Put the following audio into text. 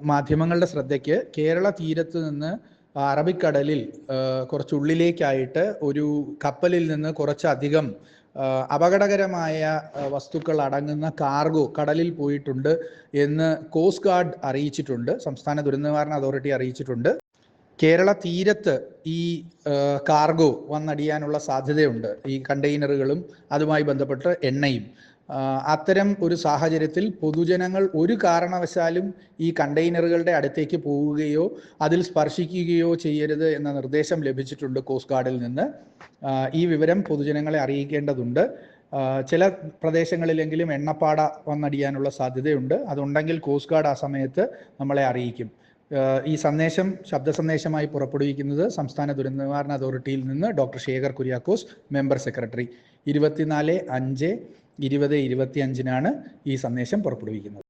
മാധ്യമങ്ങളുടെ ശ്രദ്ധയ്ക്ക് കേരള തീരത്ത് നിന്ന് അറബിക്കടലിൽ കുറച്ചുള്ളിലേക്കായിട്ട് ഒരു കപ്പലിൽ നിന്ന് കുറച്ചധികം അപകടകരമായ വസ്തുക്കൾ അടങ്ങുന്ന കാർഗോ കടലിൽ പോയിട്ടുണ്ട് എന്ന് കോസ്റ്റ് ഗാർഡ് അറിയിച്ചിട്ടുണ്ട്. സംസ്ഥാന ദുരന്ത നിവാരണ അതോറിറ്റി അറിയിച്ചിട്ടുണ്ട്. കേരള തീരത്ത് ഈ കാർഗോ വന്നടിയാനുള്ള സാധ്യതയുണ്ട്. ഈ കണ്ടെയ്നറുകളും അതുമായി ബന്ധപ്പെട്ട് എണ്ണയും. അത്തരം ഒരു സാഹചര്യത്തിൽ പൊതുജനങ്ങൾ ഒരു കാരണവശാലും ഈ കണ്ടെയ്നറുകളുടെ അടുത്തേക്ക് പോവുകയോ അതിൽ സ്പർശിക്കുകയോ ചെയ്യരുത് എന്ന നിർദ്ദേശം ലഭിച്ചിട്ടുണ്ട് കോസ്റ്റ് ഗാർഡിൽ നിന്ന്. ഈ വിവരം പൊതുജനങ്ങളെ അറിയിക്കേണ്ടതുണ്ട്. ചില പ്രദേശങ്ങളിലെങ്കിലും എണ്ണപ്പാട വന്നടിയാനുള്ള സാധ്യതയുണ്ട്. അതുണ്ടെങ്കിൽ കോസ്റ്റ് ഗാർഡ് ആ സമയത്ത് നമ്മളെ അറിയിക്കും. ഈ സന്ദേശം ശബ്ദ സന്ദേശമായി പുറപ്പെടുവിക്കുന്നത് സംസ്ഥാന ദുരന്ത നിവാരണ അതോറിറ്റിയിൽ നിന്ന് doctor Shekhar Kuriakose, member secretary. 24/5/2025 ഈ സന്ദേശം പുറപ്പെടുവിക്കുന്നത്.